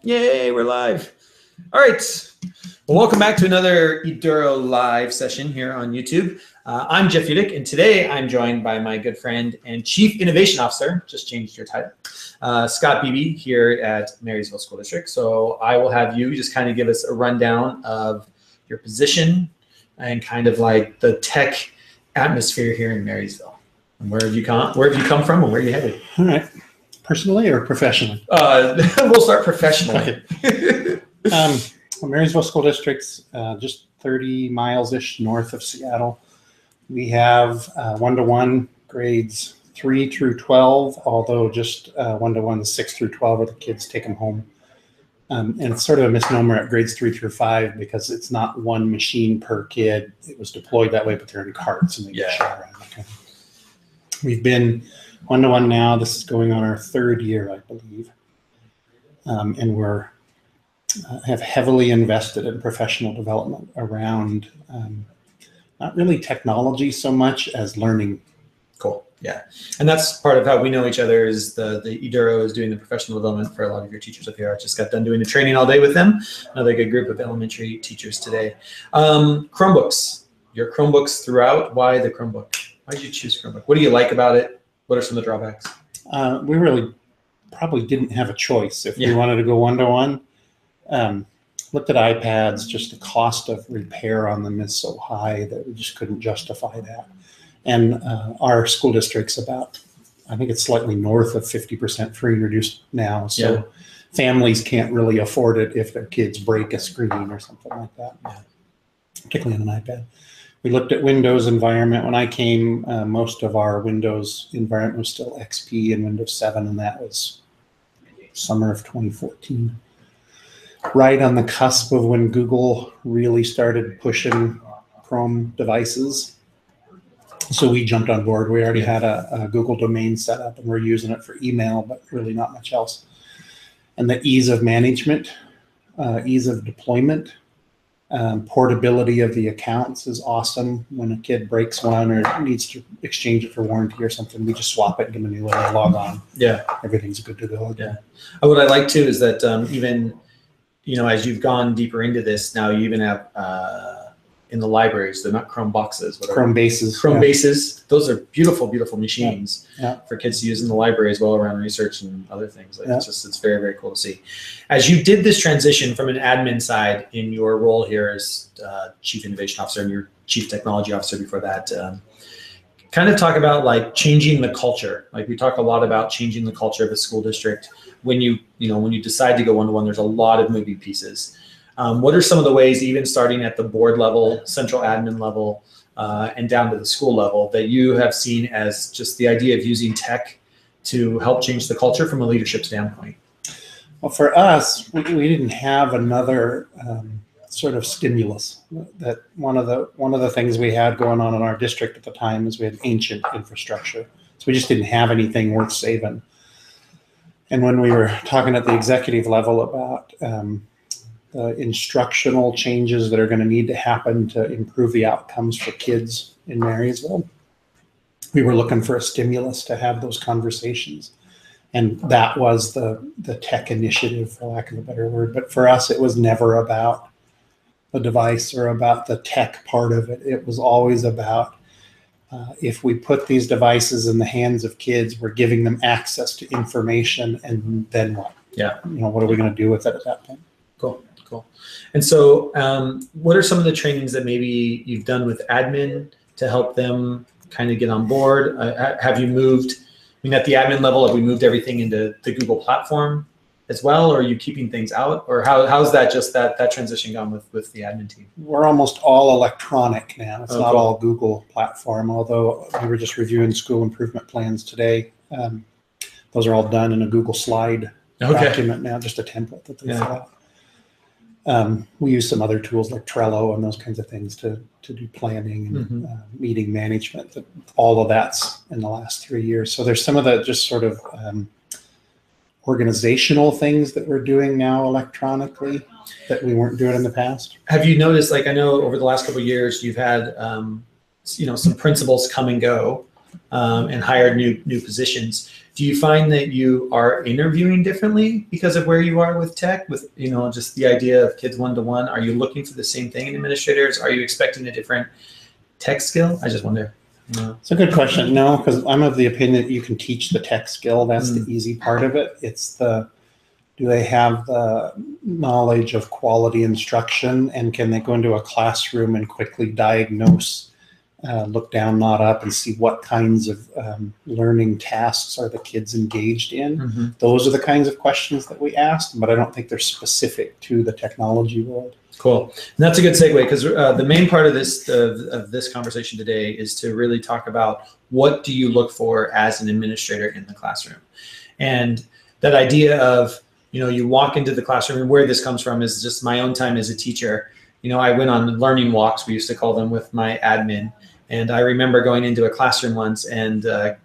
Yay, we're live. All right. Well, welcome back to another Eduro live session here on YouTube. I'm Jeff Udick, and today I'm joined by my good friend and Chief Innovation Officer, just changed your title, Scott Beebe here at Marysville School District. So I will have you just kind of give us a rundown of your position and kind of like the tech atmosphere here in Marysville. And where have you come from and where are you headed? All right. Personally or professionally? We'll start professionally. Okay. Marysville School District's just 30 miles-ish north of Seattle. We have one-to-one grades 3 through 12, although just one-to-one 6 through 12 where the kids take them home. And it's sort of a misnomer at grades 3 through 5 because it's not one machine per kid. It was deployed that way, but they're in carts and they get shared around. Okay. We've been one-to-one now. This is going on our third year, I believe. And we're have heavily invested in professional development around not really technology so much as learning. Cool. Yeah. And that's part of how we know each other is the Eduro is doing the professional development for a lot of your teachers up here. I just got done doing a training all day with them. Another good group of elementary teachers today. Chromebooks. Your Chromebooks throughout. Why the Chromebook? Why did you choose Chromebook? What do you like about it? What are some of the drawbacks? We really probably didn't have a choice if we wanted to go one-to-one. Looked at iPads, just the cost of repair on them is so high that we just couldn't justify that. And our school district's about, I think it's slightly north of 50% free and reduced now. So families can't really afford it if their kids break a screen or something like that, particularly on an iPad. We looked at Windows environment. When I came, most of our Windows environment was still XP and Windows 7, and that was summer of 2014. Right on the cusp of when Google really started pushing Chrome devices. So we jumped on board. We already had a Google domain set up and we're using it for email, but really not much else. And the ease of management, ease of deployment, portability of the accounts is awesome. When a kid breaks one or needs to exchange it for warranty or something, we just swap it and give them a new one and log on. Yeah. Everything's good to go again. Yeah. What I like too is that even as you've gone deeper into this, now you even have in the libraries, they're not Chrome boxes, whatever. Chrome bases. Chrome bases. Those are beautiful, beautiful machines for kids to use in the library as well around research and other things. It's very, very cool to see. As you did this transition from an admin side in your role here as Chief Innovation Officer and your Chief Technology Officer before that, kind of talk about like changing the culture. Like we talk a lot about changing the culture of a school district. When you decide to go one-to-one, there's a lot of moving pieces. What are some of the ways, even starting at the board level, central admin level, and down to the school level, that you have seen as just the idea of using tech to help change the culture from a leadership standpoint? Well, for us, we didn't have another sort of stimulus. That one of the things we had going on in our district at the time is we had ancient infrastructure, so we just didn't have anything worth saving. And when we were talking at the executive level about the instructional changes that are going to need to happen to improve the outcomes for kids in Marysville, we were looking for a stimulus to have those conversations. And that was the tech initiative, for lack of a better word. But for us, it was never about the device or about the tech part of it. It was always about if we put these devices in the hands of kids, we're giving them access to information, and then what? Yeah. What are we going to do with it at that point? Cool. And so what are some of the trainings that maybe you've done with admin to help them kind of get on board? Have you moved, at the admin level, have we moved everything into the Google platform as well, or are you keeping things out? Or how's that that transition gone with the admin team? We're almost all electronic now. It's not all Google platform, although we were just reviewing school improvement plans today. Those are all done in a Google slide document now, just a template that they fill out. We use some other tools like Trello and those kinds of things to do planning and meeting management. All of that's in the last 3 years. So there's some of the just sort of organizational things that we're doing now electronically that we weren't doing in the past. Have you noticed, like I know over the last couple of years, you've had some principals come and go. and hired new positions. Do you find that you are interviewing differently because of where you are with tech, with just the idea of kids one-to-one? Are you looking for the same thing in administrators? Are you expecting a different tech skill? I just wonder. It's a good question. No, because I'm of the opinion that you can teach the tech skill. That's the easy part of it. It's do they have the knowledge of quality instruction, and can they go into a classroom and quickly diagnose, look down, not up, and see what kinds of learning tasks are the kids engaged in? Those are the kinds of questions that we asked, but I don't think they're specific to the technology world. Cool. And that's a good segue, because the main part of this conversation today is to really talk about what do you look for as an administrator in the classroom. And that idea of, you walk into the classroom, and where this comes from is just my own time as a teacher. I went on learning walks, we used to call them, with my admin. And I remember going into a classroom once, and the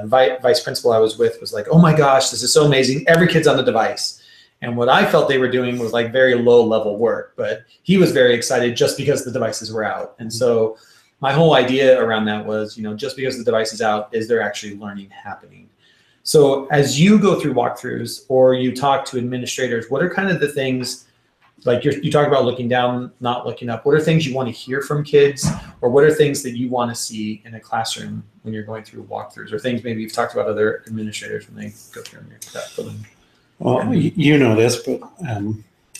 vice principal I was with was like, "Oh my gosh, this is so amazing. Every kid's on the device." And what I felt they were doing was like very low level work, but he was very excited just because the devices were out. And so my whole idea around that was, just because the device is out, is there actually learning happening? So as you go through walkthroughs or you talk to administrators, what are kind of the things, like you talk about looking down, not looking up, what are things you want to hear from kids, or what are things that you want to see in a classroom when you're going through walkthroughs, or things maybe you've talked about other administrators when they go through that building? Well, you know this, but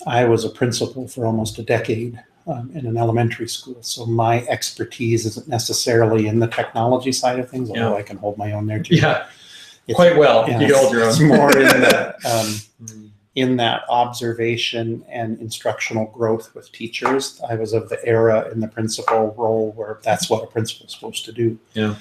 I was a principal for almost a decade in an elementary school. So my expertise isn't necessarily in the technology side of things, although I can hold my own there too. Yeah, quite well. You can hold your own. It's more in the, in that observation and instructional growth with teachers. I was of the era in the principal role where that's what a principal is supposed to do. Yeah.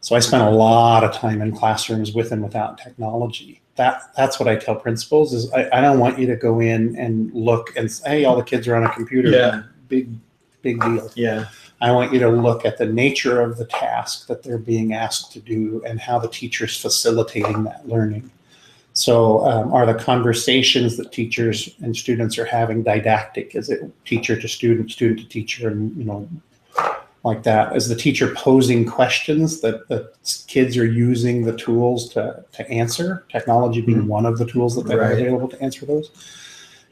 So I spent a lot of time in classrooms with and without technology. That's what I tell principals is I don't want you to go in and look and say, hey, all the kids are on a computer. Yeah. Big deal. Yeah. I want you to look at the nature of the task that they're being asked to do and how the teacher's facilitating that learning. So are the conversations that teachers and students are having didactic? Is it teacher to student, student to teacher, and like that? Is the teacher posing questions that the kids are using the tools to answer, technology being one of the tools that they have available to answer those?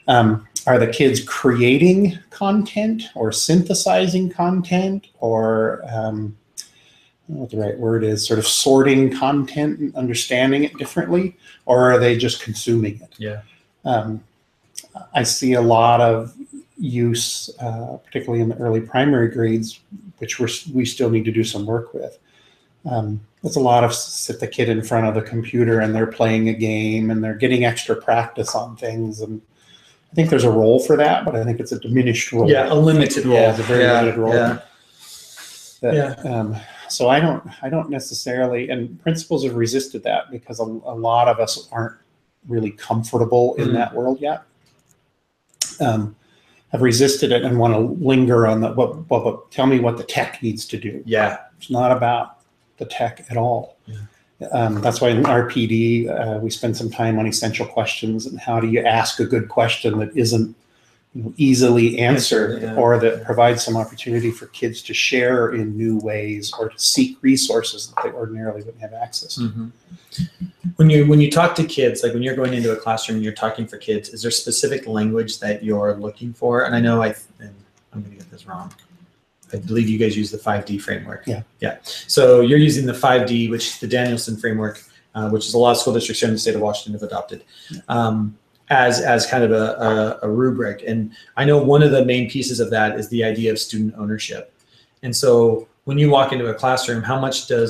Are the kids creating content or synthesizing content, or I don't know what the right word is, sort of sorting content and understanding it differently, or are they just consuming it? Yeah. I see a lot of use, particularly in the early primary grades, which we still need to do some work with. It's a lot of sit the kid in front of the computer and they're playing a game and they're getting extra practice on things. And I think there's a role for that, but I think it's a diminished role. Yeah, a limited role. Yeah, it's a very limited role. Yeah. So I don't necessarily, and principals have resisted that because a lot of us aren't really comfortable in that world yet. Have resisted it and want to linger on what tell me what the tech needs to do. Yeah. It's not about the tech at all. Yeah. That's why in RPD, we spend some time on essential questions and how do you ask a good question that isn't easily answered, or that provides some opportunity for kids to share in new ways or to seek resources that they ordinarily wouldn't have access to. When you talk to kids, like when you're going into a classroom and you're talking for kids, is there specific language that you're looking for? And I know I'm going to get this wrong. I believe you guys use the 5D framework. Yeah. So you're using the 5D, which is the Danielson framework, which is a lot of school districts here in the state of Washington have adopted. As kind of a rubric. And I know one of the main pieces of that is the idea of student ownership. And so when you walk into a classroom, how much do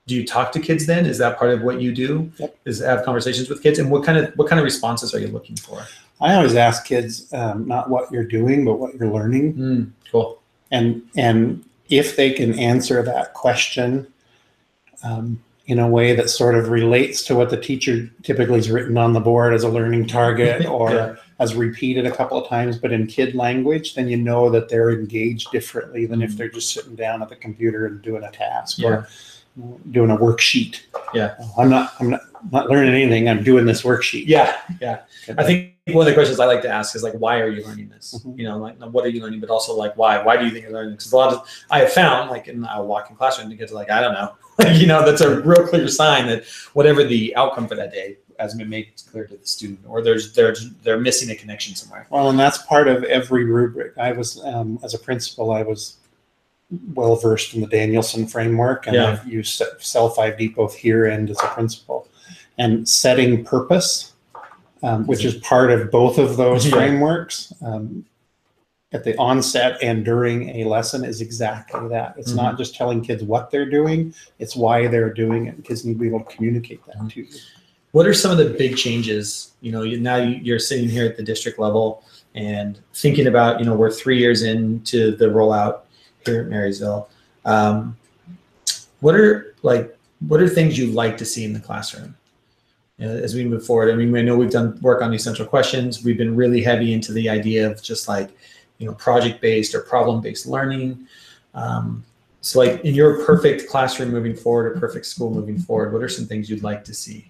you talk to kids then? Is that part of what you do? Yep. Is have conversations with kids? And what kind of responses are you looking for? I always ask kids not what you're doing, but what you're learning. Cool. And if they can answer that question in a way that sort of relates to what the teacher typically has written on the board as a learning target or has repeated a couple of times, but in kid language, then you know that they're engaged differently than if they're just sitting down at the computer and doing a task or doing a worksheet. Yeah. not learning anything. I'm doing this worksheet. Yeah. I think one of the questions I like to ask is like, why are you learning this? Mm-hmm. You know, like what are you learning, but also like why? Why do you think you're learning? Because a lot of I have found like I'll walk in classroom and kids are like, I don't know. You know, that's a real clear sign that whatever the outcome for that day hasn't been made clear to the student, or they're missing a connection somewhere. Well, and that's part of every rubric. I was as a principal, I was well versed in the Danielson framework, and I've used Cell 5D both here and as a principal. And setting purpose, which is part of both of those frameworks, at the onset and during a lesson is exactly that. It's not just telling kids what they're doing, it's why they're doing it. Kids need to be able to communicate that to you. What are some of the big changes? You know, now you're sitting here at the district level and thinking about, you know, we're 3 years into the rollout here at Marysville. What are things you'd like to see in the classroom, you know, as we move forward? I mean, I know we've done work on the essential questions. We've been really heavy into the idea of just like, you know, project-based or problem-based learning. So like in your perfect classroom moving forward or perfect school moving forward, what are some things you'd like to see?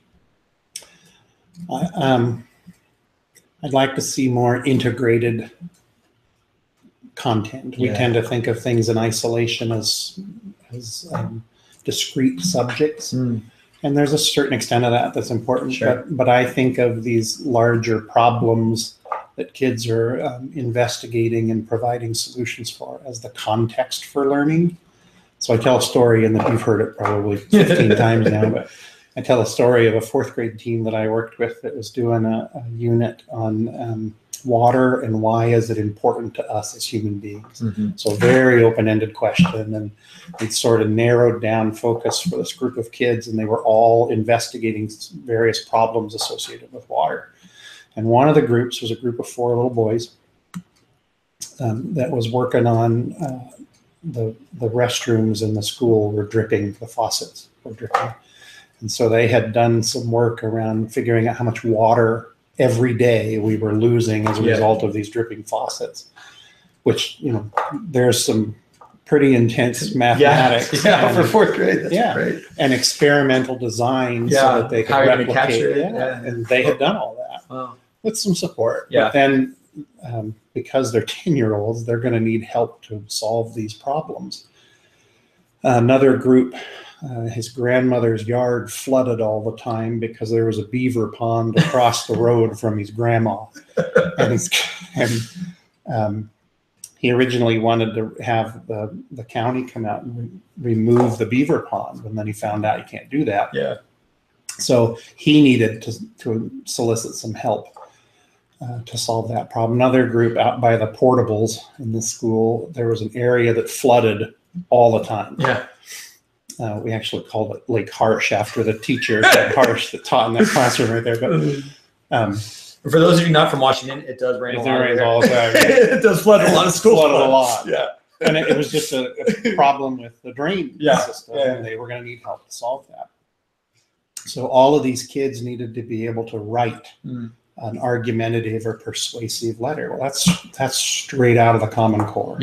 I'd like to see more integrated content. We tend to think of things in isolation as discrete subjects. And there's a certain extent of that that's important. Sure. But I think of these larger problems that kids are investigating and providing solutions for as the context for learning. So I tell a story, and you've heard it probably 15 times now, but I tell a story of a 4th grade team that I worked with that was doing a unit on water and why is it important to us as human beings. So very open-ended question, and it sort of narrowed down focus for this group of kids, and they were all investigating various problems associated with water. And one of the groups was a group of 4 little boys that was working on the restrooms in the school were dripping, the faucets were dripping. And so they had done some work around figuring out how much water every day we were losing as a result of these dripping faucets, which, you know, there's some pretty intense mathematics. Yeah, for 4th grade, that's great. And experimental design so that they could replicate it. And they had done all that with some support. But then because they're 10-year-olds, they're going to need help to solve these problems. Another group, his grandmother's yard flooded all the time because there was a beaver pond across the road from his grandma. And he originally wanted to have the county come out and remove the beaver pond, and then he found out you can't do that. So he needed to solicit some help to solve that problem. Another group out by the portables in the school, there was an area that flooded all the time. We actually called it Lake Harsh after the teacher at Harsh that taught in that classroom right there. But for those of you not from Washington, it does rain a lot. All the time. It does flood a lot of schools. Flooded a lot. And it was just a problem with the drain system, and they were going to need help to solve that. So all of these kids needed to be able to write an argumentative or persuasive letter. Well, that's straight out of the Common Core.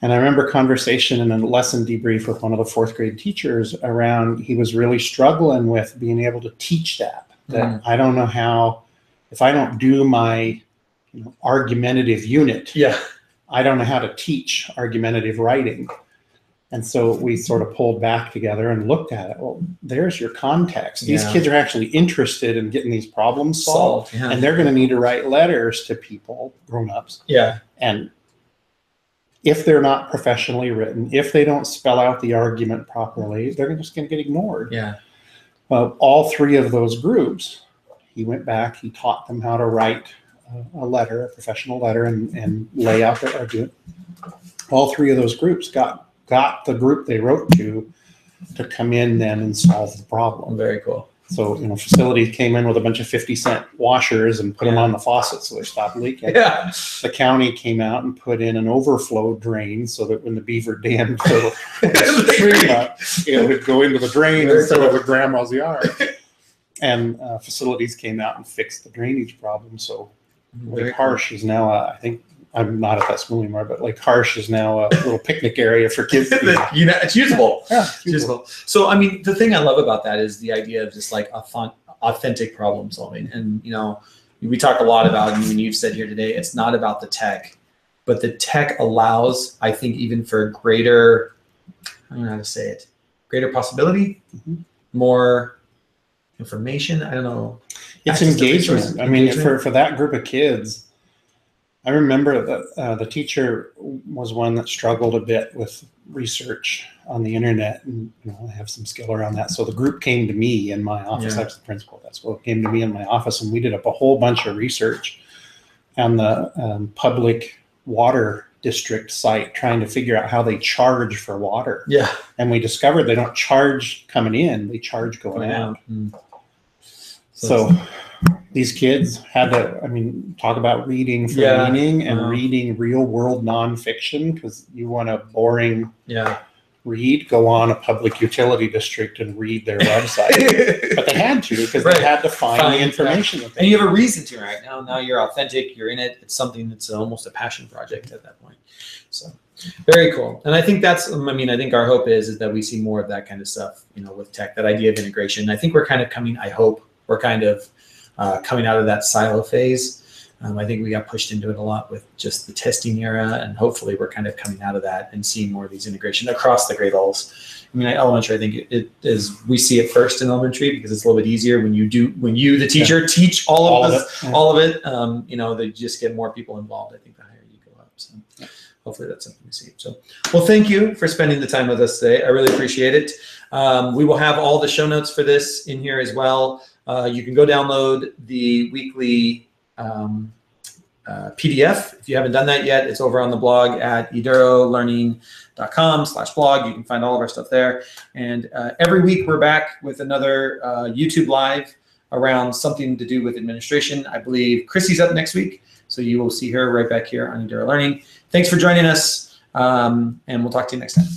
And I remember a conversation in a lesson debrief with one of the 4th grade teachers around, he was really struggling with being able to teach that I don't know how, if I don't do my argumentative unit, I don't know how to teach argumentative writing. And so we sort of pulled back together and looked at it. Well, there's your context. These kids are actually interested in getting these problems solved. And they're going to need to write letters to people, grown-ups. And if they're not professionally written, if they don't spell out the argument properly, they're just going to get ignored. All 3 of those groups, he went back, he taught them how to write a letter, a professional letter, and lay out their argument. All 3 of those groups got the group they wrote to come in then and solve the problem. Very cool. So, facilities came in with a bunch of 50-cent washers and put them on the faucet so they stopped leaking. The county came out and put in an overflow drain so that when the beaver dammed the stream up, it would go into the drain instead of the grandma's yard. And facilities came out and fixed the drainage problem. So Lake Harsh is now, I think, I'm not at that school anymore, but like Harsh is now a little picnic area for kids. It's usable. Yeah, it's usable. So, I mean, the thing I love about that is the idea of just like authentic problem solving. And, you know, we talk a lot about, I mean, you've said here today, it's not about the tech, but the tech allows, I think, even for greater, I don't know how to say it, greater possibility, more information. I don't know. It's engagement. I mean, for that group of kids, I remember that the teacher was one that struggled a bit with research on the internet, and you know, I have some skill around that. So the group came to me in my office. I was the principal. That's what came to me in my office, and we did up a whole bunch of research on the public water district site, trying to figure out how they charge for water. Yeah. And we discovered they don't charge coming in; they charge going out. So these kids had to, I mean, talk about reading for meaning and reading real world nonfiction, because you want a boring read, go on a public utility district and read their website. But they had to, because they had to find the information. That and you have a reason to, right? Now you're authentic, you're in it. It's something that's almost a passion project at that point. So very cool. And I think that's, I mean, I think our hope is that we see more of that kind of stuff, you know, with tech, that idea of integration. I think we're kind of coming, I hope we're kind of coming out of that silo phase. I think we got pushed into it a lot with just the testing era, and hopefully we're kind of coming out of that and seeing more of these integration across the grade levels. I mean, elementary, I think it is, we see it first in elementary because it's a little bit easier when you, the teacher, teach all of it. You know, they just get more people involved. I think the higher you go up. So hopefully that's something we see. So, well, thank you for spending the time with us today. I really appreciate it. We will have all the show notes for this in here as well. You can go download the weekly PDF. If you haven't done that yet, it's over on the blog at edurolearning.com/blog. You can find all of our stuff there. And every week we're back with another YouTube Live around something to do with administration. I believe Chrissy's up next week, so you will see her right back here on Eduro Learning. Thanks for joining us, and we'll talk to you next time.